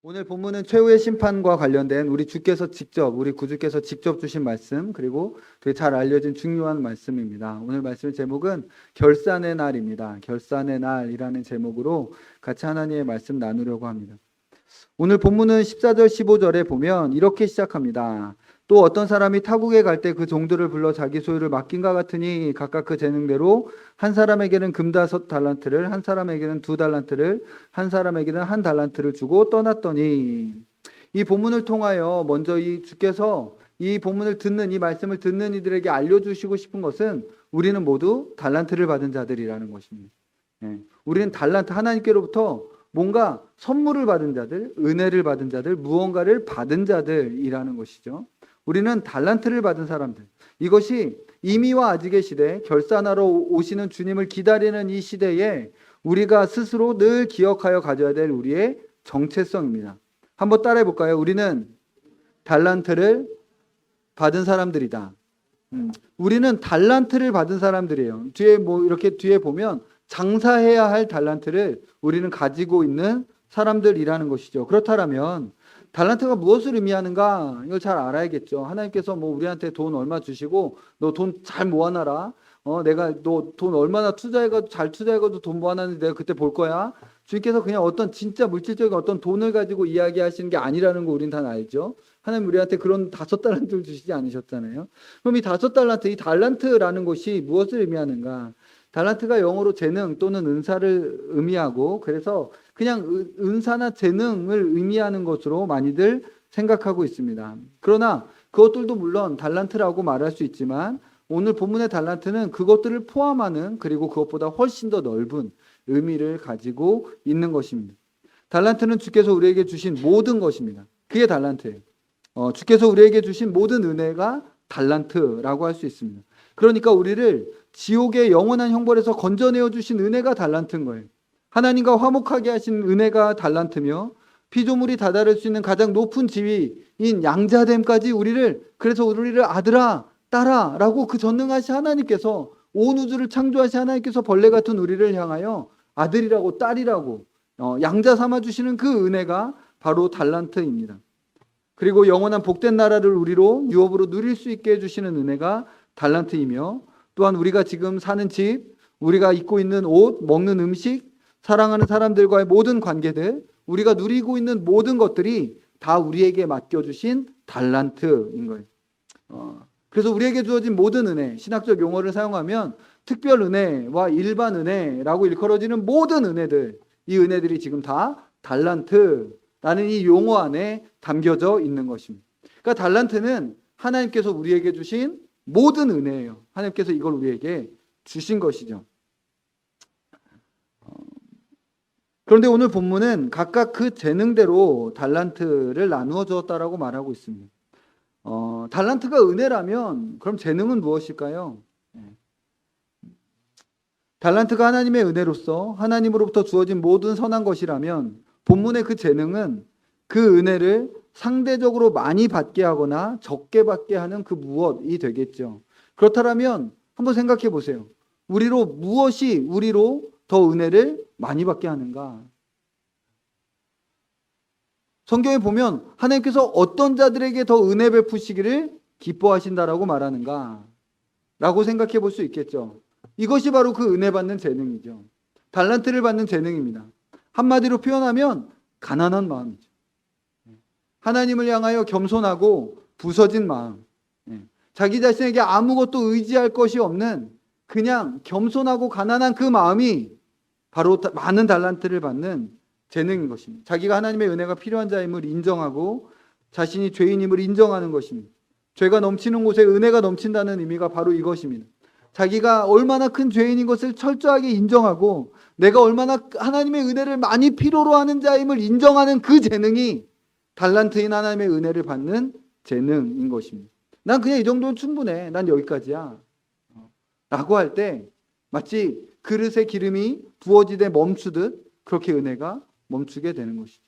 오늘 본문은 최후의 심판과 관련된 우리 구주께서 직접 주신 말씀, 그리고 되게 잘 알려진 중요한 말씀입니다. 오늘 말씀의 제목은 결산의 날입니다. 결산의 날이라는 제목으로 같이 하나님의 말씀 나누려고 합니다. 오늘 본문은 14절 15절에 보면 이렇게 시작합니다. 또 어떤 사람이 타국에 갈 때 그 종들을 불러 자기 소유를 맡긴과 같으니 각각 그 재능대로 한 사람에게는 금 5달란트를, 한 사람에게는 2달란트를, 한 사람에게는 1달란트를 주고 떠났더니, 이 본문을 통하여 먼저 이 주께서 이 본문을 듣는, 이 말씀을 듣는 이들에게 알려주시고 싶은 것은 우리는 모두 달란트를 받은 자들이라는 것입니다. 우리는 달란트, 하나님께로부터 뭔가 선물을 받은 자들, 은혜를 받은 자들, 무언가를 받은 자들이라는 것이죠. 우리는 달란트를 받은 사람들. 이것이 이미와 아직의 시대, 결산하러 오시는 주님을 기다리는 이 시대에 우리가 스스로 늘 기억하여 가져야 될 우리의 정체성입니다. 한번 따라해 볼까요? 우리는 달란트를 받은 사람들이다. 우리는 달란트를 받은 사람들이에요. 이렇게 뒤에 보면 장사해야 할 달란트를 우리는 가지고 있는 사람들이라는 것이죠. 그렇다면 달란트가 무엇을 의미하는가? 이걸 잘 알아야겠죠. 하나님께서 우리한테 돈 얼마 주시고 너 돈 잘 모아놔라. 내가 너 돈 얼마나 잘 투자해가지고 돈 모아놨는데 내가 그때 볼 거야. 주님께서 그냥 어떤 진짜 물질적인 어떤 돈을 가지고 이야기하시는 게 아니라는 거 우린 다 알죠. 하나님 우리한테 그런 5달란트를 주시지 않으셨잖아요. 그럼 이 5달란트, 이 달란트라는 것이 무엇을 의미하는가? 달란트가 영어로 재능 또는 은사를 의미하고, 그래서 그냥 은사나 재능을 의미하는 것으로 많이들 생각하고 있습니다. 그러나 그것들도 물론 달란트라고 말할 수 있지만 오늘 본문의 달란트는 그것들을 포함하는, 그리고 그것보다 훨씬 더 넓은 의미를 가지고 있는 것입니다. 달란트는 주께서 우리에게 주신 모든 것입니다. 그게 달란트예요. 주께서 우리에게 주신 모든 은혜가 달란트라고 할 수 있습니다. 그러니까 우리를 지옥의 영원한 형벌에서 건져내어 주신 은혜가 달란트인 거예요. 하나님과 화목하게 하신 은혜가 달란트며, 피조물이 다다를 수 있는 가장 높은 지위인 양자됨까지 그래서 우리를 아들아 딸아 라고 그 전능하신 하나님께서, 온 우주를 창조하신 하나님께서 벌레 같은 우리를 향하여 아들이라고 딸이라고 양자 삼아 주시는 그 은혜가 바로 달란트입니다. 그리고 영원한 복된 나라를 우리로 유업으로 누릴 수 있게 해주시는 은혜가 달란트이며, 또한 우리가 지금 사는 집, 우리가 입고 있는 옷, 먹는 음식, 사랑하는 사람들과의 모든 관계들, 우리가 누리고 있는 모든 것들이 다 우리에게 맡겨주신 달란트인 거예요. 그래서 우리에게 주어진 모든 은혜, 신학적 용어를 사용하면 특별 은혜와 일반 은혜라고 일컬어지는 모든 은혜들, 이 은혜들이 지금 다 달란트라는 이 용어 안에 담겨져 있는 것입니다. 그러니까 달란트는 하나님께서 우리에게 주신 모든 은혜예요. 하나님께서 이걸 우리에게 주신 것이죠. 그런데 오늘 본문은 각각 그 재능대로 달란트를 나누어 주었다라고 말하고 있습니다. 달란트가 은혜라면 그럼 재능은 무엇일까요? 달란트가 하나님의 은혜로서 하나님으로부터 주어진 모든 선한 것이라면 본문의 그 재능은 그 은혜를 상대적으로 많이 받게 하거나 적게 받게 하는 그 무엇이 되겠죠. 그렇다면 한번 생각해 보세요. 무엇이 우리로 더 은혜를 많이 받게 하는가? 성경에 보면 하나님께서 어떤 자들에게 더 은혜 베푸시기를 기뻐하신다라고 말하는가? 라고 생각해 볼 수 있겠죠. 이것이 바로 그 은혜 받는 재능이죠. 달란트를 받는 재능입니다. 한마디로 표현하면 가난한 마음이죠. 하나님을 향하여 겸손하고 부서진 마음, 자기 자신에게 아무것도 의지할 것이 없는 그냥 겸손하고 가난한 그 마음이 바로 많은 달란트를 받는 재능인 것입니다. 자기가 하나님의 은혜가 필요한 자임을 인정하고 자신이 죄인임을 인정하는 것입니다. 죄가 넘치는 곳에 은혜가 넘친다는 의미가 바로 이것입니다. 자기가 얼마나 큰 죄인인 것을 철저하게 인정하고 내가 얼마나 하나님의 은혜를 많이 필요로 하는 자임을 인정하는 그 재능이 달란트인 하나님의 은혜를 받는 재능인 것입니다. 난 그냥 이 정도는 충분해. 난 여기까지야. 라고 할 때 마치 그릇에 기름이 부어지되 멈추듯 그렇게 은혜가 멈추게 되는 것이죠.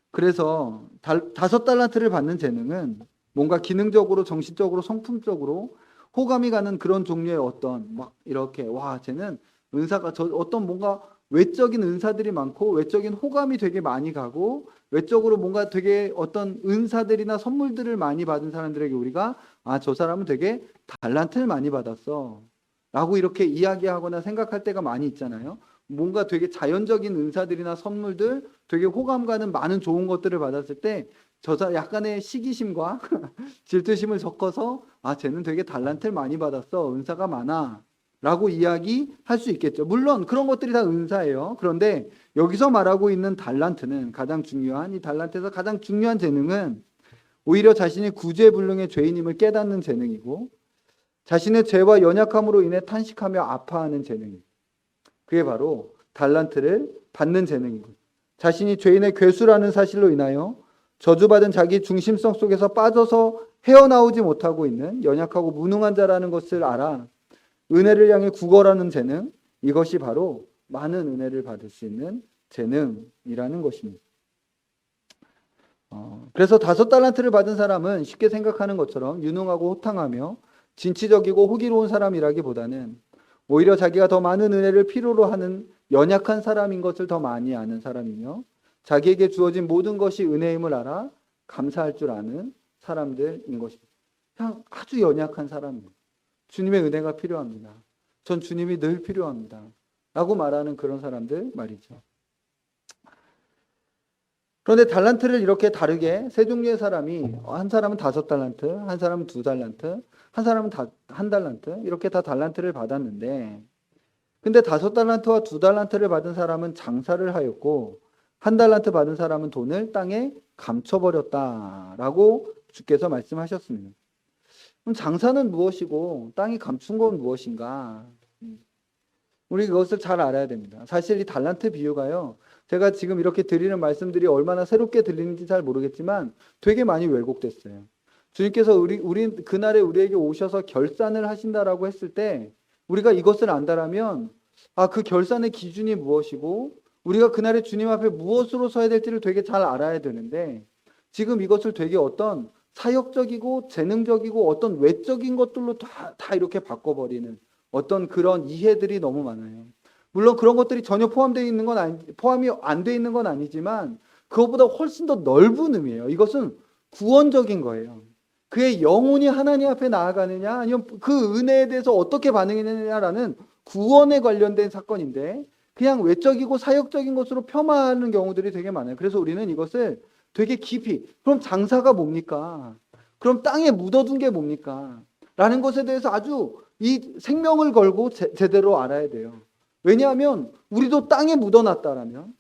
그래서 5달란트를 받는 재능은 뭔가 기능적으로, 정신적으로, 성품적으로 호감이 가는 그런 종류의 어떤 이렇게 쟤는 은사가 어떤 뭔가 외적인 은사들이 많고 외적인 호감이 되게 많이 가고 외적으로 뭔가 되게 어떤 은사들이나 선물들을 많이 받은 사람들에게 우리가 저 사람은 되게 달란트를 많이 받았어 라고 이렇게 이야기하거나 생각할 때가 많이 있잖아요. 뭔가 되게 자연적인 은사들이나 선물들, 되게 호감 가는 많은 좋은 것들을 받았을 때 약간의 시기심과 질투심을 섞어서 쟤는 되게 달란트를 많이 받았어, 은사가 많아 라고 이야기할 수 있겠죠. 물론 그런 것들이 다 은사예요. 그런데 여기서 말하고 있는 달란트는 가장 중요한, 이 달란트에서 가장 중요한 재능은 오히려 자신이 구제불능의 죄인임을 깨닫는 재능이고 자신의 죄와 연약함으로 인해 탄식하며 아파하는 재능입니다. 그게 바로 달란트를 받는 재능이고 자신이 죄인의 괴수라는 사실로 인하여 저주받은 자기 중심성 속에서 빠져서 헤어나오지 못하고 있는 연약하고 무능한 자라는 것을 알아 은혜를 향해 구걸하는 재능, 이것이 바로 많은 은혜를 받을 수 있는 재능이라는 것입니다. 그래서 5달란트를 받은 사람은 쉽게 생각하는 것처럼 유능하고 호탕하며 진취적이고 호기로운 사람이라기보다는 오히려 자기가 더 많은 은혜를 필요로 하는 연약한 사람인 것을 더 많이 아는 사람이며 자기에게 주어진 모든 것이 은혜임을 알아 감사할 줄 아는 사람들인 것입니다. 그냥 아주 연약한 사람입니다. 주님의 은혜가 필요합니다. 전 주님이 늘 필요합니다. 라고 말하는 그런 사람들 말이죠. 그런데 달란트를 이렇게 다르게 세 종류의 사람이 한 사람은 5달란트, 한 사람은 2달란트, 한 사람은 1달란트 이렇게 다 달란트를 받았는데 근데 5달란트와 2달란트를 받은 사람은 장사를 하였고 1달란트 받은 사람은 돈을 땅에 감춰버렸다라고 주께서 말씀하셨습니다. 그럼 장사는 무엇이고 땅이 감춘 건 무엇인가? 우리 그것을 잘 알아야 됩니다. 사실 이 달란트 비유가요. 제가 지금 이렇게 드리는 말씀들이 얼마나 새롭게 들리는지 잘 모르겠지만 되게 많이 왜곡됐어요. 주님께서 우리 그날에 우리에게 오셔서 결산을 하신다라고 했을 때 우리가 이것을 안다라면 그 결산의 기준이 무엇이고 우리가 그날에 주님 앞에 무엇으로 서야 될지를 되게 잘 알아야 되는데 지금 이것을 되게 어떤 사역적이고 재능적이고 어떤 외적인 것들로 다 이렇게 바꿔버리는 어떤 그런 이해들이 너무 많아요. 물론 그런 것들이 전혀 포함이 안 돼 있는 건 아니지만 그것보다 훨씬 더 넓은 의미예요. 이것은 구원적인 거예요. 그의 영혼이 하나님 앞에 나아가느냐 아니면 그 은혜에 대해서 어떻게 반응하느냐라는 구원에 관련된 사건인데 그냥 외적이고 사역적인 것으로 폄하하는 경우들이 되게 많아요. 그래서 우리는 이것을 되게 깊이 그럼 장사가 뭡니까? 그럼 땅에 묻어둔 게 뭡니까? 라는 것에 대해서 아주 이 생명을 걸고 제대로 알아야 돼요. 왜냐하면 우리도 땅에 묻어놨다라면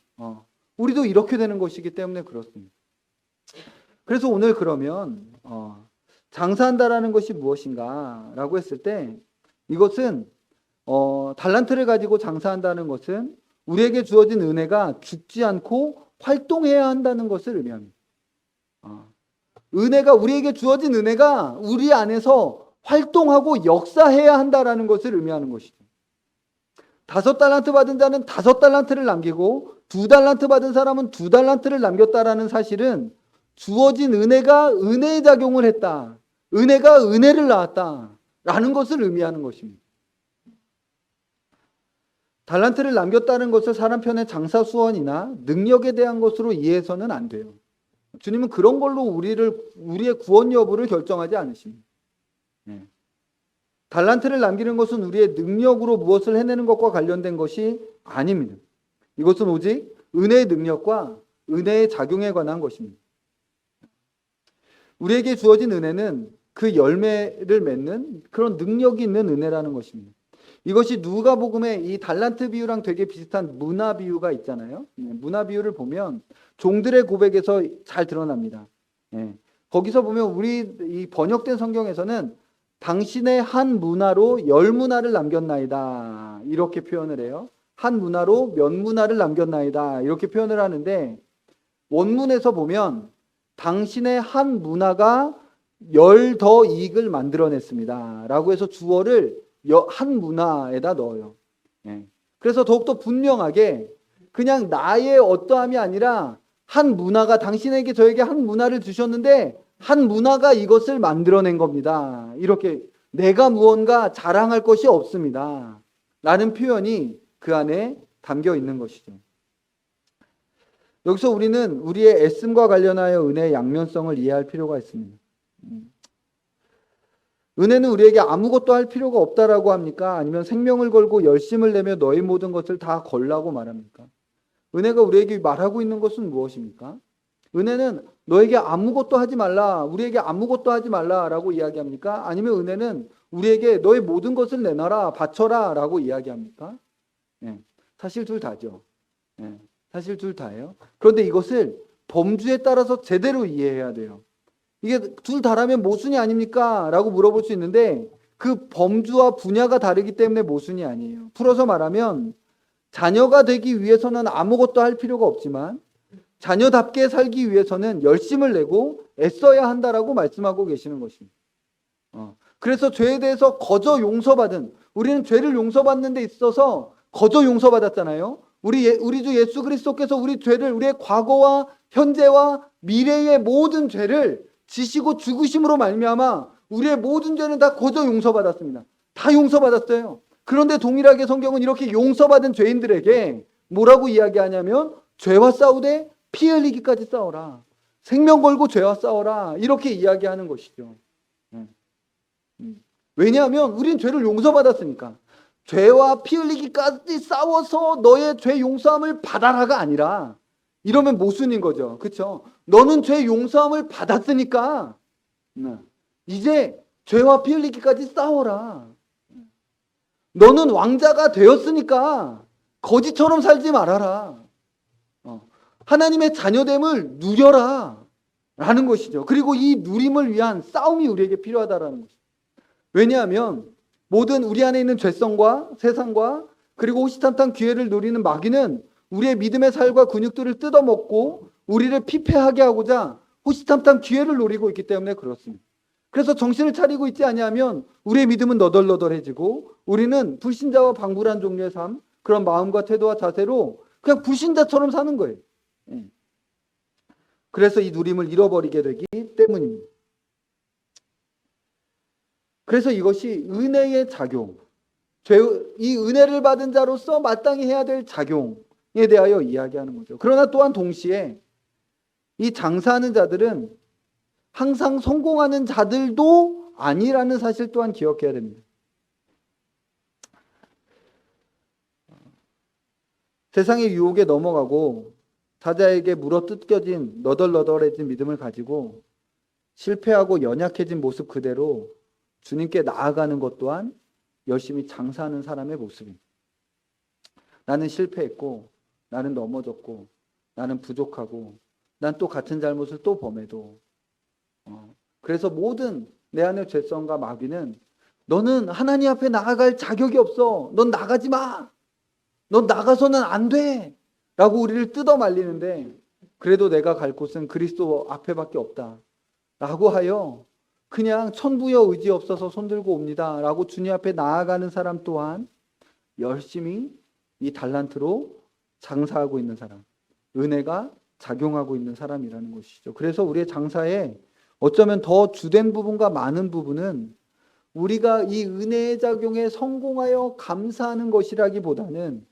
우리도 이렇게 되는 것이기 때문에 그렇습니다. 그래서 오늘 그러면 장사한다라는 것이 무엇인가 라고 했을 때 이것은 달란트를 가지고 장사한다는 것은 우리에게 주어진 은혜가 죽지 않고 활동해야 한다는 것을 의미합니다. 은혜가 우리에게 주어진 은혜가 우리 안에서 활동하고 역사해야 한다라는 것을 의미하는 것이죠. 5달란트 받은 자는 5달란트를 남기고 2달란트 받은 사람은 2달란트를 남겼다라는 사실은 주어진 은혜가 은혜의 작용을 했다. 은혜가 은혜를 낳았다라는 것을 의미하는 것입니다. 달란트를 남겼다는 것을 사람 편의 장사 수원이나 능력에 대한 것으로 이해해서는 안 돼요. 주님은 그런 걸로 우리의 구원 여부를 결정하지 않으십니다. 달란트를 남기는 것은 우리의 능력으로 무엇을 해내는 것과 관련된 것이 아닙니다. 이것은 오직 은혜의 능력과 은혜의 작용에 관한 것입니다. 우리에게 주어진 은혜는 그 열매를 맺는 그런 능력이 있는 은혜라는 것입니다. 이것이 누가복음의 이 달란트 비유랑 되게 비슷한 문화 비유가 있잖아요. 문화 비유를 보면 종들의 고백에서 잘 드러납니다. 거기서 보면 우리 이 번역된 성경에서는 당신의 한 문화로 10문화를 남겼나이다 이렇게 표현을 해요. 한 문화로 몇 문화를 남겼나이다 이렇게 표현을 하는데 원문에서 보면 당신의 한 문화가 10 더 이익을 만들어냈습니다 라고 해서 주어를 한 문화에다 넣어요. 그래서 더욱더 분명하게 그냥 나의 어떠함이 아니라 한 문화가 당신에게 저에게 한 문화를 주셨는데 한 문화가 이것을 만들어낸 겁니다. 이렇게 내가 무언가 자랑할 것이 없습니다. 라는 표현이 그 안에 담겨 있는 것이죠. 여기서 우리는 우리의 애씀과 관련하여 은혜의 양면성을 이해할 필요가 있습니다. 은혜는 우리에게 아무것도 할 필요가 없다라고 합니까? 아니면 생명을 걸고 열심을 내며 너의 모든 것을 다 걸라고 말합니까? 은혜가 우리에게 말하고 있는 것은 무엇입니까? 은혜는 너에게 아무것도 하지 말라, 우리에게 아무것도 하지 말라라고 이야기합니까? 아니면 은혜는 우리에게 너의 모든 것을 내놔라, 바쳐라 라고 이야기합니까? 사실 둘 다죠. 사실 둘 다예요. 그런데 이것을 범주에 따라서 제대로 이해해야 돼요. 이게 둘 다라면 모순이 아닙니까? 라고 물어볼 수 있는데 그 범주와 분야가 다르기 때문에 모순이 아니에요. 풀어서 말하면 자녀가 되기 위해서는 아무것도 할 필요가 없지만 자녀답게 살기 위해서는 열심을 내고 애써야 한다라고 말씀하고 계시는 것입니다. 그래서 죄에 대해서 거저 용서받은, 우리는 죄를 용서받는 데 있어서 거저 용서받았잖아요. 우리 주 예수 그리스도께서 우리 죄를, 우리의 과거와 현재와 미래의 모든 죄를 지시고 죽으심으로 말미암아 우리의 모든 죄는 다 거저 용서받았습니다. 다 용서받았어요. 그런데 동일하게 성경은 이렇게 용서받은 죄인들에게 뭐라고 이야기하냐면 죄와 싸우되 피 흘리기까지 싸워라. 생명 걸고 죄와 싸워라. 이렇게 이야기하는 것이죠. 왜냐하면 우린 죄를 용서받았으니까. 죄와 피 흘리기까지 싸워서 너의 죄 용서함을 받아라가 아니라 이러면 모순인 거죠. 그렇죠? 너는 죄 용서함을 받았으니까 이제 죄와 피 흘리기까지 싸워라. 너는 왕자가 되었으니까 거지처럼 살지 말아라. 하나님의 자녀됨을 누려라 라는 것이죠. 그리고 이 누림을 위한 싸움이 우리에게 필요하다라는 것이죠. 왜냐하면 모든 우리 안에 있는 죄성과 세상과 그리고 호시탐탐 기회를 누리는 마귀는 우리의 믿음의 살과 근육들을 뜯어먹고 우리를 피폐하게 하고자 호시탐탐 기회를 노리고 있기 때문에 그렇습니다. 그래서 정신을 차리고 있지 아니하면 우리의 믿음은 너덜너덜해지고 우리는 불신자와 방불한 종류의 삶, 그런 마음과 태도와 자세로 그냥 불신자처럼 사는 거예요. 그래서 이 누림을 잃어버리게 되기 때문입니다. 그래서 이것이 은혜의 작용, 이 은혜를 받은 자로서 마땅히 해야 될 작용에 대하여 이야기하는 거죠. 그러나 또한 동시에 이 장사하는 자들은 항상 성공하는 자들도 아니라는 사실 또한 기억해야 됩니다. 세상의 유혹에 넘어가고 사자에게 물어뜯겨진 너덜너덜해진 믿음을 가지고 실패하고 연약해진 모습 그대로 주님께 나아가는 것 또한 열심히 장사하는 사람의 모습입니다. 나는 실패했고 나는 넘어졌고 나는 부족하고 난 또 같은 잘못을 또 범해도 그래서 모든 내 안의 죄성과 마귀는 너는 하나님 앞에 나아갈 자격이 없어. 넌 나가지 마. 넌 나가서는 안 돼. 라고 우리를 뜯어 말리는데 그래도 내가 갈 곳은 그리스도 앞에밖에 없다. 라고 하여 그냥 천부여 의지 없어서 손들고 옵니다. 라고 주님 앞에 나아가는 사람 또한 열심히 이 달란트로 장사하고 있는 사람. 은혜가 작용하고 있는 사람이라는 것이죠. 그래서 우리의 장사에 어쩌면 더 주된 부분과 많은 부분은 우리가 이 은혜의 작용에 성공하여 감사하는 것이라기보다는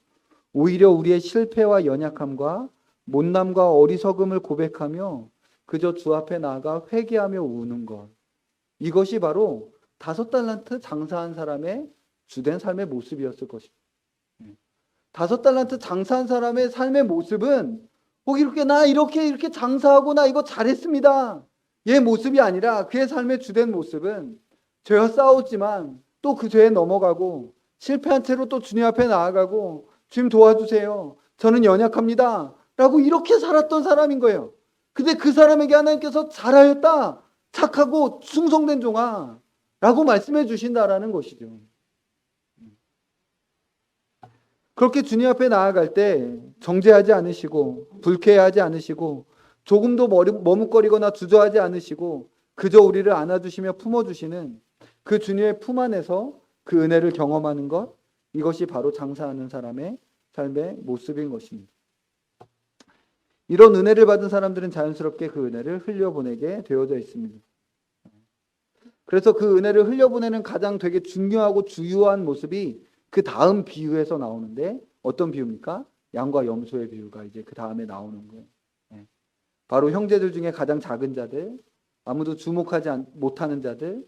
오히려 우리의 실패와 연약함과 못남과 어리석음을 고백하며 그저 주 앞에 나아가 회개하며 우는 것. 이것이 바로 5달란트 장사한 사람의 주된 삶의 모습이었을 것입니다. 5달란트 장사한 사람의 삶의 모습은 꼭 이렇게 나 이렇게 장사하고 나 이거 잘했습니다. 얘 모습이 아니라 그의 삶의 주된 모습은 죄와 싸웠지만 또 그 죄에 넘어가고 실패한 채로 또 주님 앞에 나아가고 주님 도와주세요. 저는 연약합니다. 라고 이렇게 살았던 사람인 거예요. 근데 그 사람에게 하나님께서 잘하였다. 착하고 충성된 종아. 라고 말씀해 주신다라는 것이죠. 그렇게 주님 앞에 나아갈 때 정죄하지 않으시고 불쾌하지 않으시고 조금도 머뭇거리거나 주저하지 않으시고 그저 우리를 안아주시며 품어주시는 그 주님의 품 안에서 그 은혜를 경험하는 것, 이것이 바로 장사하는 사람의 삶의 모습인 것입니다. 이런 은혜를 받은 사람들은 자연스럽게 그 은혜를 흘려보내게 되어져 있습니다. 그래서 그 은혜를 흘려보내는 가장 되게 중요하고 주요한 모습이 그 다음 비유에서 나오는데 어떤 비유입니까? 양과 염소의 비유가 이제 그 다음에 나오는 거예요. 예. 바로 형제들 중에 가장 작은 자들, 아무도 주목하지 못하는 자들,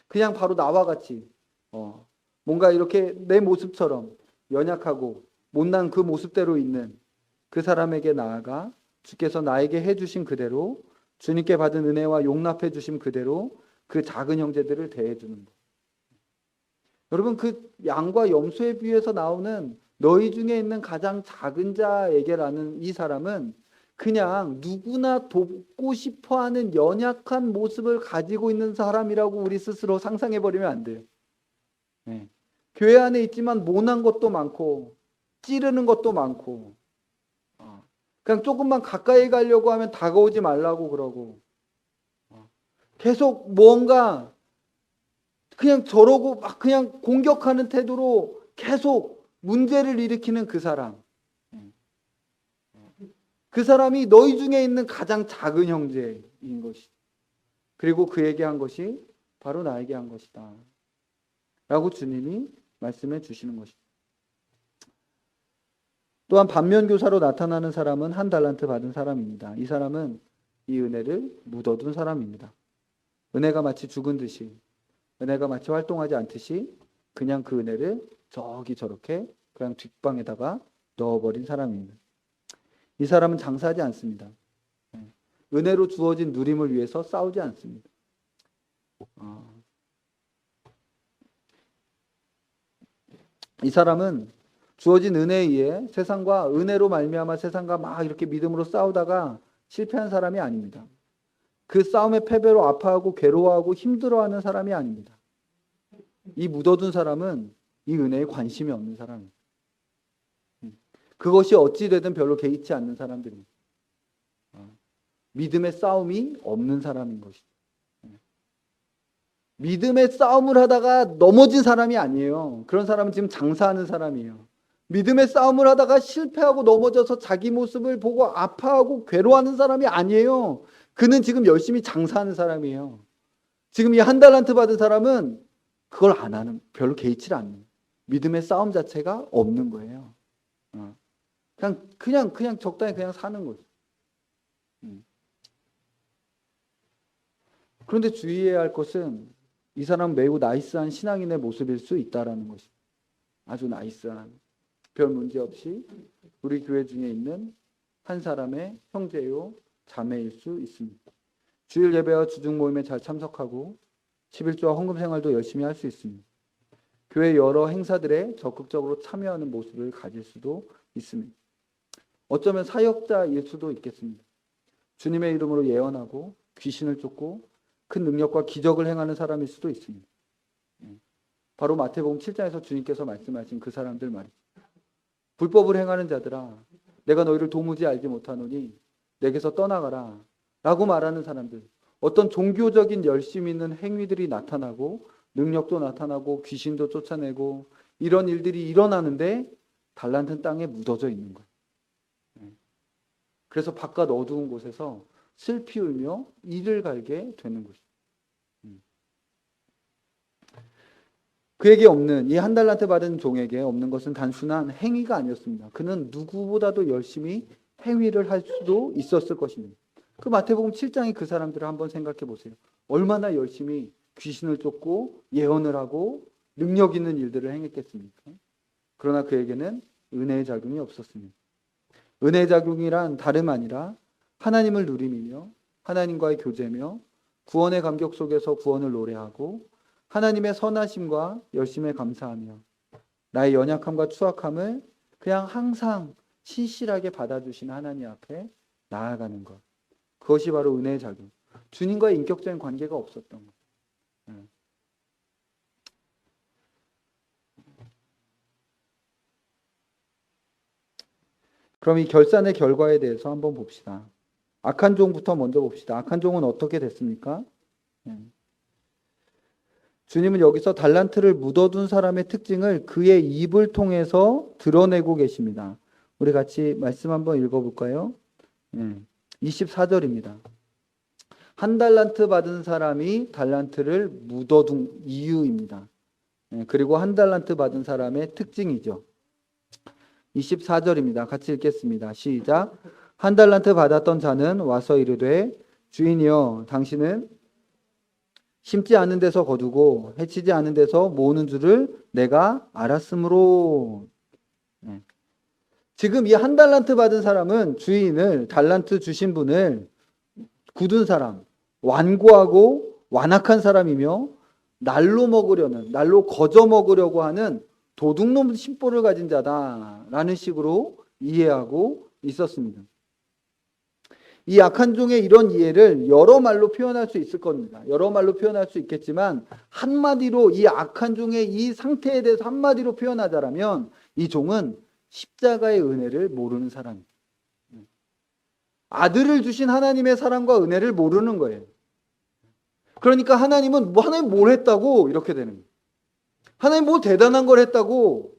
그냥 바로 나와 같이 뭔가 이렇게 내 모습처럼 연약하고 못난 그 모습대로 있는 그 사람에게 나아가 주께서 나에게 해주신 그대로, 주님께 받은 은혜와 용납해 주심 그대로 그 작은 형제들을 대해주는 것. 여러분, 그 양과 염소의 비유에서 나오는 너희 중에 있는 가장 작은 자에게라는 이 사람은 그냥 누구나 돕고 싶어하는 연약한 모습을 가지고 있는 사람이라고 우리 스스로 상상해버리면 안 돼요. 네. 교회 안에 있지만 모난 것도 많고 찌르는 것도 많고, 그냥 조금만 가까이 가려고 하면 다가오지 말라고 그러고, 계속 뭔가 그냥 저러고 막 그냥 공격하는 태도로 계속 문제를 일으키는 그 사람. 그 사람이 너희 중에 있는 가장 작은 형제인 것이다. 그리고 그에게 한 것이 바로 나에게 한 것이다. 라고 주님이 말씀해 주시는 것입니다. 또한 반면교사로 나타나는 사람은 한 달란트 받은 사람입니다. 이 사람은 이 은혜를 묻어둔 사람입니다. 은혜가 마치 죽은 듯이, 은혜가 마치 활동하지 않듯이 그냥 그 은혜를 저기 저렇게 그냥 뒷방에다가 넣어버린 사람입니다. 이 사람은 장사하지 않습니다. 은혜로 주어진 누림을 위해서 싸우지 않습니다. 이 사람은 주어진 은혜에 의해 세상과 은혜로 말미암아 세상과 막 이렇게 믿음으로 싸우다가 실패한 사람이 아닙니다. 그 싸움의 패배로 아파하고 괴로워하고 힘들어하는 사람이 아닙니다. 이 묻어둔 사람은 이 은혜에 관심이 없는 사람입니다. 그것이 어찌 되든 별로 개의치 않는 사람들입니다. 믿음의 싸움이 없는 사람인 것이죠. 믿음의 싸움을 하다가 넘어진 사람이 아니에요. 그런 사람은 지금 장사하는 사람이에요. 믿음의 싸움을 하다가 실패하고 넘어져서 자기 모습을 보고 아파하고 괴로워하는 사람이 아니에요. 그는 지금 열심히 장사하는 사람이에요. 지금 이 한 달란트 받은 사람은 그걸 안 하는, 별로 개의치를 않는, 믿음의 싸움 자체가 없는 거예요. 그냥 적당히 그냥 사는 거죠. 그런데 주의해야 할 것은 이 사람은 매우 나이스한 신앙인의 모습일 수 있다라는 것입니다. 아주 나이스한, 별 문제 없이 우리 교회 중에 있는 한 사람의 형제요 자매일 수 있습니다. 주일 예배와 주중 모임에 잘 참석하고 11조와 헌금 생활도 열심히 할 수 있습니다. 교회 여러 행사들에 적극적으로 참여하는 모습을 가질 수도 있습니다. 어쩌면 사역자일 수도 있겠습니다. 주님의 이름으로 예언하고 귀신을 쫓고 큰 능력과 기적을 행하는 사람일 수도 있습니다. 바로 마태복음 7장에서 주님께서 말씀하신 그 사람들 말이죠. 불법을 행하는 자들아, 내가 너희를 도무지 알지 못하노니 내게서 떠나가라 라고 말하는 사람들. 어떤 종교적인 열심 있는 행위들이 나타나고 능력도 나타나고 귀신도 쫓아내고 이런 일들이 일어나는데 달란트는 땅에 묻어져 있는 거예요. 그래서 바깥 어두운 곳에서 슬피 울며 이를 갈게 되는 것이죠. 그에게 없는, 이 한 달란트 받은 종에게 없는 것은 단순한 행위가 아니었습니다. 그는 누구보다도 열심히 행위를 할 수도 있었을 것입니다. 그 마태복음 7장의 그 사람들을 한번 생각해 보세요. 얼마나 열심히 귀신을 쫓고 예언을 하고 능력 있는 일들을 행했겠습니까? 그러나 그에게는 은혜의 작용이 없었습니다. 은혜의 작용이란 다름 아니라 하나님을 누림이며 하나님과의 교제며 구원의 감격 속에서 구원을 노래하고 하나님의 선하심과 열심에 감사하며 나의 연약함과 추악함을 그냥 항상 신실하게 받아주신 하나님 앞에 나아가는 것. 그것이 바로 은혜의 작용. 주님과의 인격적인 관계가 없었던 것. 그럼 이 결산의 결과에 대해서 한번 봅시다. 악한 종부터 먼저 봅시다. 악한 종은 어떻게 됐습니까? 주님은 여기서 달란트를 묻어둔 사람의 특징을 그의 입을 통해서 드러내고 계십니다. 우리 같이 말씀 한번 읽어볼까요? 24절입니다. 한 달란트 받은 사람이 달란트를 묻어둔 이유입니다. 그리고 한 달란트 받은 사람의 특징이죠. 24절입니다. 같이 읽겠습니다. 시작. 한 달란트 받았던 자는 와서 이르되 주인이여 당신은 심지 않은 데서 거두고 해치지 않은 데서 모으는 줄을 내가 알았으므로. 네. 지금 이 한 달란트 받은 사람은 주인을 달란트 주신 분을 굳은 사람, 완고하고 완악한 사람이며 날로 거저 먹으려고 하는 도둑놈 심보를 가진 자다라는 식으로 이해하고 있었습니다. 이 약한 종의 이런 이해를 여러 말로 표현할 수 있을 겁니다. 여러 말로 표현할 수 있겠지만 한마디로 이 악한 종의 이 상태에 대해서 한마디로 표현하자면 이 종은 십자가의 은혜를 모르는 사람입니다. 아들을 주신 하나님의 사랑과 은혜를 모르는 거예요. 그러니까 하나님 뭘 했다고 이렇게 되는 거예요. 하나님 뭘 대단한 걸 했다고.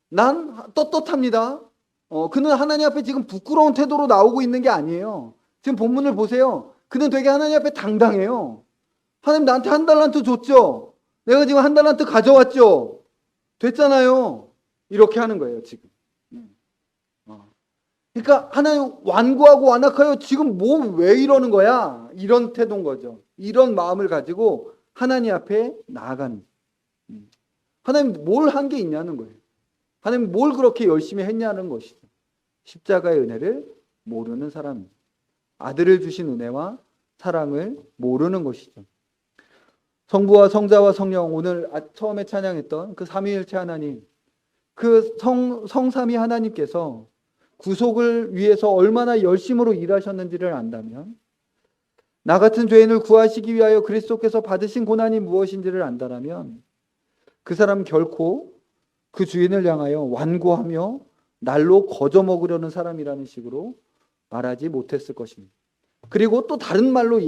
난 떳떳합니다. 그는 하나님 앞에 지금 부끄러운 태도로 나오고 있는 게 아니에요. 지금 본문을 보세요. 그는 되게 하나님 앞에 당당해요. 하나님 나한테 한 달란트 줬죠. 내가 지금 한 달란트 가져왔죠. 됐잖아요. 이렇게 하는 거예요, 지금. 그러니까 하나님 완고하고 완악하여 지금 왜 이러는 거야? 이런 태도인 거죠. 이런 마음을 가지고 하나님 앞에 나아가는. 하나님 뭘 한 게 있냐는 거예요. 하나님 뭘 그렇게 열심히 했냐는 것이죠. 십자가의 은혜를 모르는 사람입니다. 아들을 주신 은혜와 사랑을 모르는 것이죠. 성부와 성자와 성령, 오늘 처음에 찬양했던 그 삼위일체 하나님, 그 성삼위 하나님께서 구속을 위해서 얼마나 열심으로 일하셨는지를 안다면, 나 같은 죄인을 구하시기 위하여 그리스도께서 받으신 고난이 무엇인지를 안다면 그 사람 결코 그 주인을 향하여 완고하며 날로 거저 먹으려는 사람이라는 식으로 말하지 못했을 것입니다. 그리고 또 다른 말로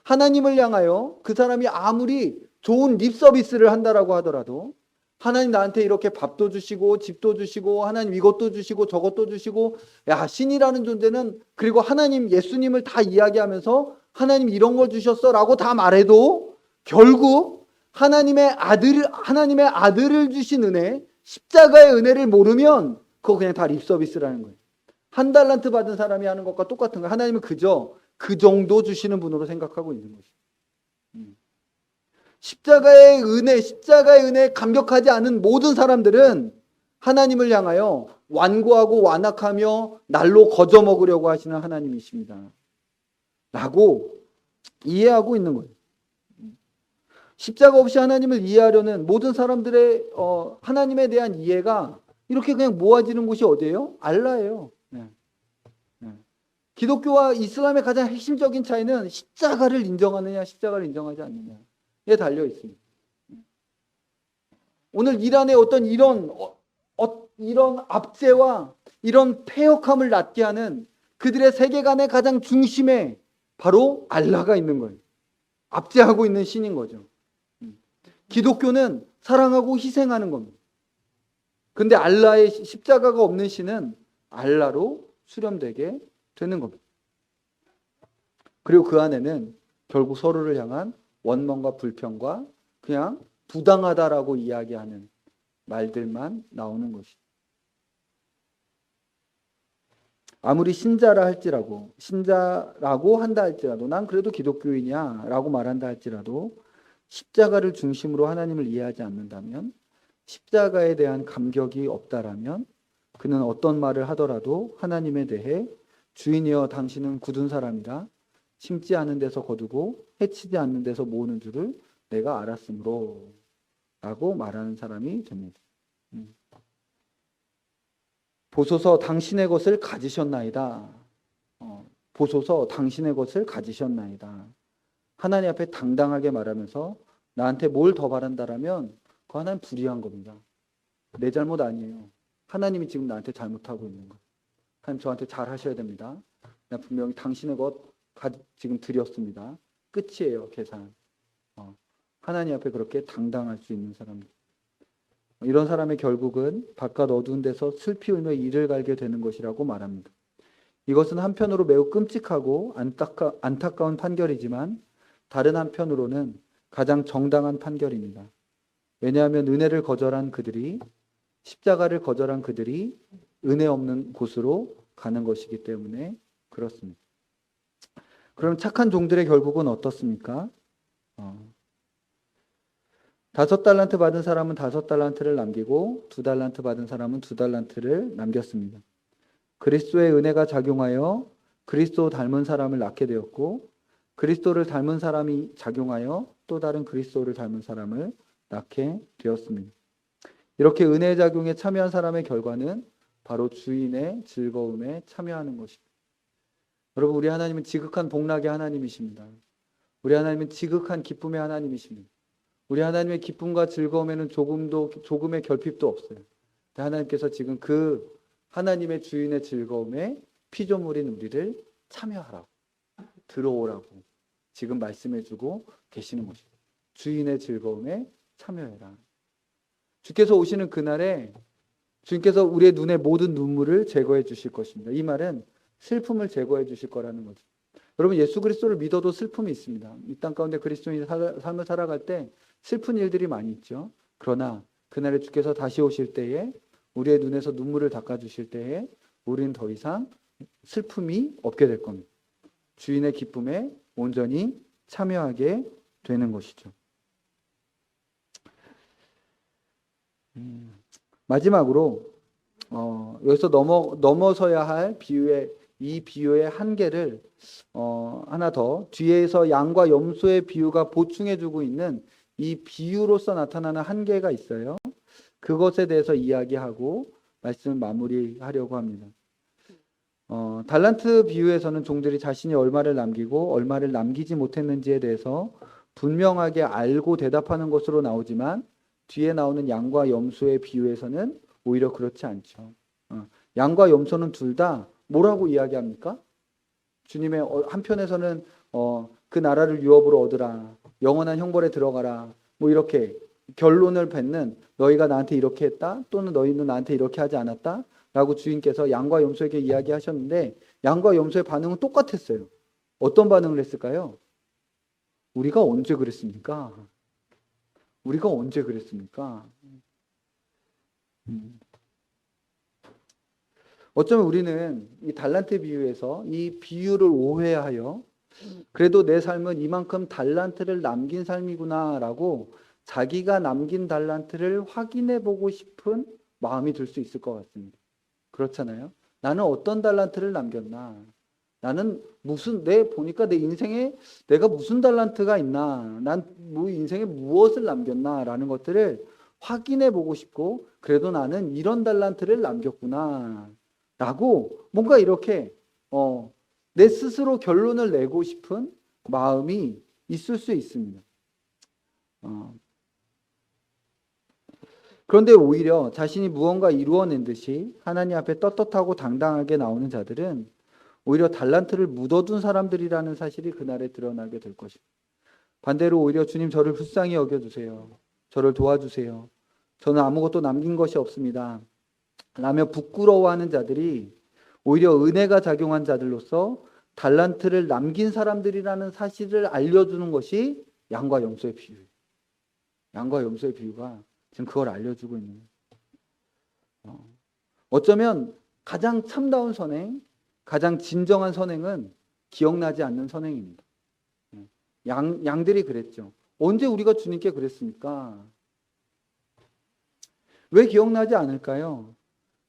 하나님을 향하여 그 사람이 아무리 좋은 립 서비스를 한다라고 하더라도, 하나님 나한테 이렇게 밥도 주시고 집도 주시고 하나님 이것도 주시고 저것도 주시고, 야 신이라는 존재는, 그리고 하나님 예수님을 다 이야기하면서 하나님 이런 걸 주셨어 라고 다 말해도 결국 하나님의 아들을 주신 은혜, 십자가의 은혜를 모르면 그거 그냥 다 립 서비스라는 거예요. 한 달란트 받은 사람이 하는 것과 똑같은 거예요. 하나님은 그저 그 정도 주시는 분으로 생각하고 있는 거죠. 십자가의 은혜에 감격하지 않은 모든 사람들은 하나님을 향하여 완고하고 완악하며 날로 거저 먹으려고 하시는 하나님이십니다 라고 이해하고 있는 거예요. 십자가 없이 하나님을 이해하려는 모든 사람들의 하나님에 대한 이해가 이렇게 그냥 모아지는 곳이 어디예요? 알라예요. 기독교와 이슬람의 가장 핵심적인 차이는 십자가를 인정하느냐 십자가를 인정하지 않느냐에 달려 있습니다. 오늘 이란의 어떤 이런 압제와 이런 패역함을 낳게 하는 그들의 세계관의 가장 중심에 바로 알라가 있는 거예요. 압제하고 있는 신인 거죠. 기독교는 사랑하고 희생하는 겁니다. 근데 알라의 십자가가 없는 신은 알라로 수렴되게 되는 겁니다. 그리고 그 안에는 결국 서로를 향한 원망과 불평과 그냥 부당하다라고 이야기하는 말들만 나오는 것이죠. 아무리 신자라고 한다 할지라도, 난 그래도 기독교인이야 라고 말한다 할지라도, 십자가를 중심으로 하나님을 이해하지 않는다면, 십자가에 대한 감격이 없다라면 그는 어떤 말을 하더라도 하나님에 대해 주인이여 당신은 굳은 사람이라 심지 않은 데서 거두고 해치지 않는 데서 모으는 줄을 내가 알았으므로 라고 말하는 사람이 됩니다. 보소서 당신의 것을 가지셨나이다. 보소서 당신의 것을 가지셨나이다. 하나님 앞에 당당하게 말하면서 나한테 뭘 더 바란다라면 그거 하나님 불의한 겁니다. 내 잘못 아니에요. 하나님이 지금 나한테 잘못하고 있는 거예요. 하나님 저한테 잘 하셔야 됩니다. 나 분명히 당신의 것 지금 드렸습니다. 끝이에요. 계산. 하나님 앞에 그렇게 당당할 수 있는 사람들. 이런 사람의 결국은 바깥 어두운 데서 슬피 울며 이를 갈게 되는 것이라고 말합니다. 이것은 한편으로 매우 끔찍하고 안타까운 판결이지만 다른 한편으로는 가장 정당한 판결입니다. 왜냐하면 은혜를 거절한 그들이 십자가를 거절한 그들이 은혜 없는 곳으로 가는 것이기 때문에 그렇습니다. 그럼 착한 종들의 결국은 어떻습니까? 5달란트 받은 사람은 5달란트를 남기고 2달란트 받은 사람은 2달란트를 남겼습니다. 그리스도의 은혜가 작용하여 그리스도 닮은 사람을 낳게 되었고 그리스도를 닮은 사람이 작용하여 또 다른 그리스도를 닮은 사람을 낳게 되었습니다. 이렇게 은혜의 작용에 참여한 사람의 결과는 바로 주인의 즐거움에 참여하는 것입니다. 여러분, 우리 하나님은 지극한 복락의 하나님이십니다. 우리 하나님은 지극한 기쁨의 하나님이십니다. 우리 하나님의 기쁨과 즐거움에는 조금의 결핍도 없어요. 하나님께서 지금 그 하나님의 주인의 즐거움에 피조물인 우리를 참여하라고, 들어오라고 지금 말씀해주고 계시는 것입니다. 주인의 즐거움에 참여해라. 주께서 오시는 그날에 주님께서 우리의 눈에 모든 눈물을 제거해 주실 것입니다. 이 말은 슬픔을 제거해 주실 거라는 거죠. 여러분, 예수 그리스도를 믿어도 슬픔이 있습니다. 이 땅 가운데 그리스도인의 삶을 살아갈 때 슬픈 일들이 많이 있죠. 그러나 그날에 주께서 다시 오실 때에 우리의 눈에서 눈물을 닦아주실 때에 우리는 더 이상 슬픔이 없게 될 겁니다. 주인의 기쁨에 온전히 참여하게 되는 것이죠. 마지막으로 여기서 넘어서야 할 이 비유의 한계를 하나 더 뒤에서 양과 염소의 비유가 보충해주고 있는 이 비유로서 나타나는 한계가 있어요. 그것에 대해서 이야기하고 말씀을 마무리하려고 합니다. 달란트 비유에서는 종들이 자신이 얼마를 남기고 얼마를 남기지 못했는지에 대해서 분명하게 알고 대답하는 것으로 나오지만 뒤에 나오는 양과 염소의 비유에서는 오히려 그렇지 않죠. 양과 염소는 둘 다 뭐라고 이야기합니까? 주님의 한편에서는 그 나라를 유업으로 얻으라, 영원한 형벌에 들어가라, 뭐 이렇게 결론을 뱉는, 너희가 나한테 이렇게 했다 또는 너희는 나한테 이렇게 하지 않았다 라고 주인께서 양과 염소에게 이야기하셨는데 양과 염소의 반응은 똑같았어요. 어떤 반응을 했을까요? 우리가 언제 그랬습니까? 우리가 언제 그랬습니까? 어쩌면 우리는 이 달란트 비유에서 이 비유를 오해하여 그래도 내 삶은 이만큼 달란트를 남긴 삶이구나 라고 자기가 남긴 달란트를 확인해 보고 싶은 마음이 들 수 있을 것 같습니다. 그렇잖아요. 나는 어떤 달란트를 남겼나? 나는 보니까 내 인생에 내가 무슨 달란트가 있나? 난 인생에 무엇을 남겼나? 라는 것들을 확인해 보고 싶고, 그래도 나는 이런 달란트를 남겼구나. 라고 뭔가 이렇게 내 스스로 결론을 내고 싶은 마음이 있을 수 있습니다. 그런데 오히려 자신이 무언가 이루어낸 듯이 하나님 앞에 떳떳하고 당당하게 나오는 자들은 오히려 달란트를 묻어둔 사람들이라는 사실이 그날에 드러나게 될 것입니다. 반대로 오히려 주님, 저를 불쌍히 여겨주세요. 저를 도와주세요. 저는 아무것도 남긴 것이 없습니다. 라며 부끄러워하는 자들이 오히려 은혜가 작용한 자들로서 달란트를 남긴 사람들이라는 사실을 알려주는 것이 양과 염소의 비유예요. 양과 염소의 비유가 지금 그걸 알려주고 있는 거예요. 어쩌면 가장 참다운 선행, 가장 진정한 선행은 기억나지 않는 선행입니다. 양들이 그랬죠. 언제 우리가 주님께 그랬습니까? 왜 기억나지 않을까요?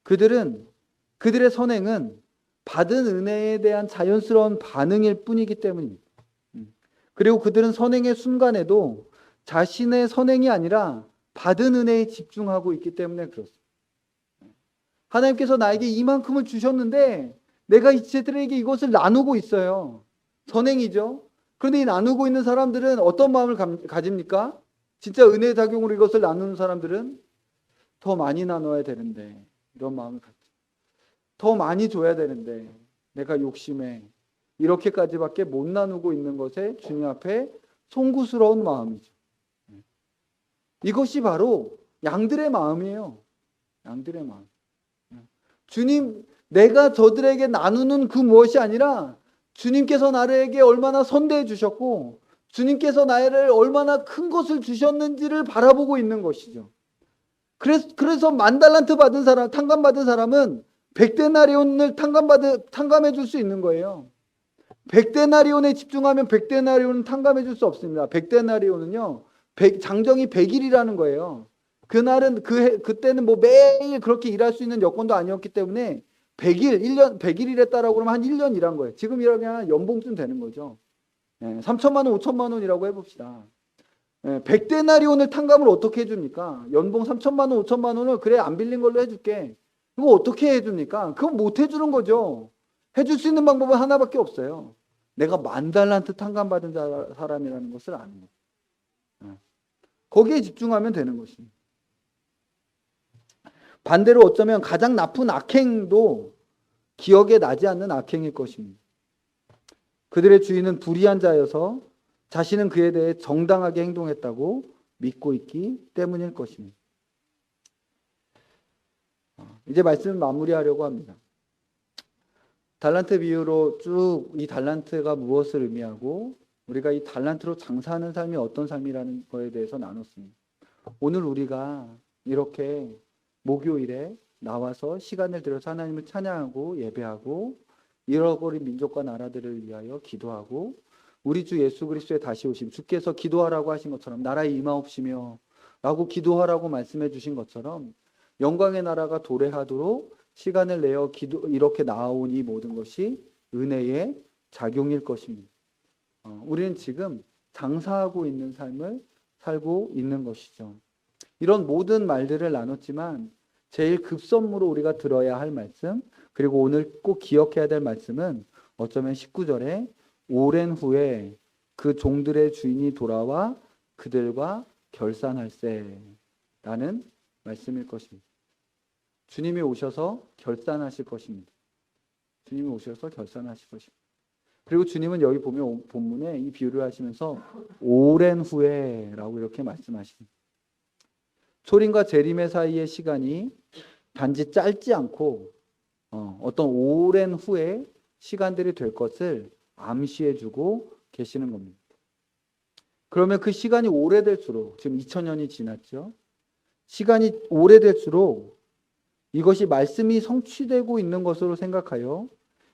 그들의 선행은 받은 은혜에 대한 자연스러운 반응일 뿐이기 때문입니다. 그리고 그들은 선행의 순간에도 자신의 선행이 아니라 받은 은혜에 집중하고 있기 때문에 그렇습니다. 하나님께서 나에게 이만큼을 주셨는데 내가 이제들에게 이것을 나누고 있어요. 선행이죠. 그런데 이 나누고 있는 사람들은 어떤 마음을 가집니까? 진짜 은혜 작용으로 이것을 나누는 사람들은 더 많이 나눠야 되는데 이런 마음을 갖죠. 더 많이 줘야 되는데 내가 욕심에 이렇게까지밖에 못 나누고 있는 것에 주님 앞에 송구스러운 마음이죠. 이것이 바로 양들의 마음이에요. 양들의 마음. 주님, 내가 저들에게 나누는 그 무엇이 아니라 주님께서 나에게 얼마나 선대해 주셨고 주님께서 나를 얼마나 큰 것을 주셨는지를 바라보고 있는 것이죠. 그래서 10,000달란트 받은 사람, 탕감받은 사람은 100데나리온을 탕감해 줄 수 있는 거예요. 100데나리온에 집중하면 100데나리온은 탕감해 줄 수 없습니다. 100데나리온은요, 장정이 100일이라는 거예요. 그날은 그때는 뭐 매일 그렇게 일할 수 있는 여건도 아니었기 때문에 100일 일했다라고 그러면 한 1년 일한 거예요. 지금 일하면 연봉쯤 되는 거죠. 3천만 원, 5천만 원이라고 해봅시다. 100데나리온을 탕감을 어떻게 해줍니까? 연봉 3천만 원, 5천만 원을 그래 안 빌린 걸로 해줄게. 그거 어떻게 해줍니까? 그건 못 해주는 거죠. 해줄 수 있는 방법은 하나밖에 없어요. 내가 10,000달란트 탕감받은 사람이라는 것을 아는 거예요. 거기에 집중하면 되는 것입니다. 반대로 어쩌면 가장 나쁜 악행도 기억에 나지 않는 악행일 것입니다. 그들의 주인은 불의한 자여서 자신은 그에 대해 정당하게 행동했다고 믿고 있기 때문일 것입니다. 이제 말씀을 마무리하려고 합니다. 달란트 비유로 쭉 이 달란트가 무엇을 의미하고 우리가 이 달란트로 장사하는 삶이 어떤 삶이라는 거에 대해서 나눴습니다. 오늘 우리가 이렇게 목요일에 나와서 시간을 들여서 하나님을 찬양하고 예배하고 잃어버린 민족과 나라들을 위하여 기도하고 우리 주 예수 그리스도의 다시 오심, 주께서 기도하라고 하신 것처럼 나라에 임하옵시며 라고 기도하라고 말씀해 주신 것처럼 영광의 나라가 도래하도록 시간을 내어 이렇게 나아온 이 모든 것이 은혜의 작용일 것입니다. 우리는 지금 장사하고 있는 삶을 살고 있는 것이죠. 이런 모든 말들을 나눴지만 제일 급선무로 우리가 들어야 할 말씀, 그리고 오늘 꼭 기억해야 될 말씀은 어쩌면 19절에 오랜 후에 그 종들의 주인이 돌아와 그들과 결산할세 라는 말씀일 것입니다. 주님이 오셔서 결산하실 것입니다. 주님이 오셔서 결산하실 것입니다. 그리고 주님은 여기 보면 본문에 이 비유를 하시면서 오랜 후에 라고 이렇게 말씀하십니다. 초림과 재림의 사이의 시간이 단지 짧지 않고 어떤 오랜 후에 시간들이 될 것을 암시해주고 계시는 겁니다. 그러면 그 시간이 오래될수록 지금 2000년이 지났죠. 시간이 오래될수록 이것이 말씀이 성취되고 있는 것으로 생각하여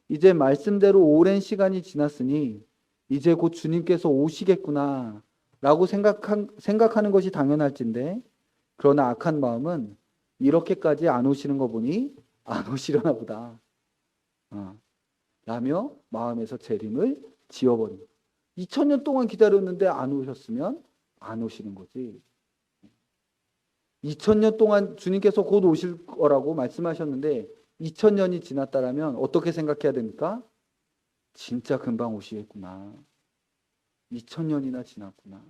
이제 말씀대로 오랜 시간이 지났으니 이제 곧 주님께서 오시겠구나 라고 생각하는 것이 당연할진데 그러나 악한 마음은 이렇게까지 안 오시는 거 보니 안 오시려나 보다 라며 마음에서 재림을 지어버립니다. 2000년 동안 기다렸는데 안 오셨으면 안 오시는 거지. 2000년 동안 주님께서 곧 오실 거라고 말씀하셨는데 2000년이 지났다라면 어떻게 생각해야 됩니까? 진짜 금방 오시겠구나. 2000년이나 지났구나.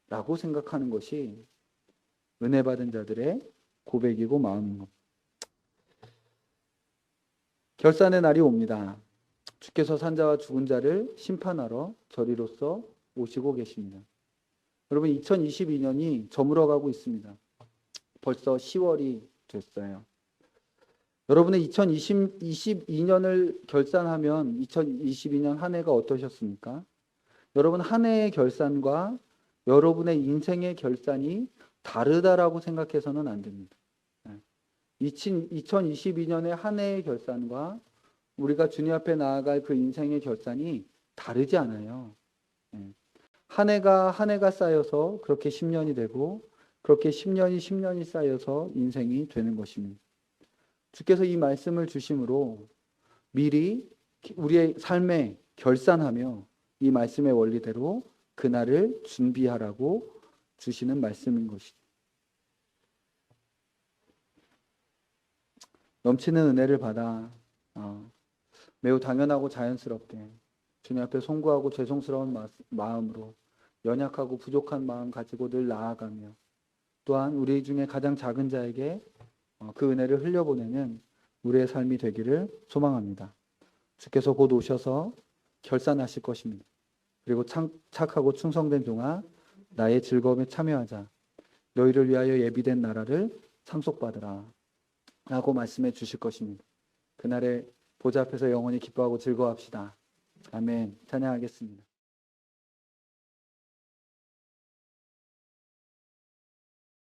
라고 생각하는 것이 은혜 받은 자들의 고백이고 마음인 겁니다. 결산의 날이 옵니다. 주께서 산자와 죽은 자를 심판하러 저리로서 오시고 계십니다. 여러분 2022년이 저물어가고 있습니다. 벌써 10월이 됐어요. 여러분의 2022년을 결산하면 2022년 한 해가 어떠셨습니까? 여러분 한 해의 결산과 여러분의 인생의 결산이 다르다라고 생각해서는 안 됩니다. 2022년의 한 해의 결산과 우리가 주님 앞에 나아갈 그 인생의 결산이 다르지 않아요. 한 해가 쌓여서 그렇게 10년이 되고 그렇게 10년이 쌓여서 인생이 되는 것입니다. 주께서 이 말씀을 주심으로 미리 우리의 삶에 결산하며 이 말씀의 원리대로 그날을 준비하라고 주시는 말씀인 것이죠. 넘치는 은혜를 받아 매우 당연하고 자연스럽게 주님 앞에 송구하고 죄송스러운 마음으로 연약하고 부족한 마음 가지고 늘 나아가며 또한 우리 중에 가장 작은 자에게 그 은혜를 흘려보내는 우리의 삶이 되기를 소망합니다. 주께서 곧 오셔서 결산하실 것입니다. 그리고 착하고 충성된 종아 나의 즐거움에 참여하자. 너희를 위하여 예비된 나라를 상속받으라 라고 말씀해 주실 것입니다. 그날에 보좌 앞에서 영원히 기뻐하고 즐거워합시다. 아멘. 찬양하겠습니다.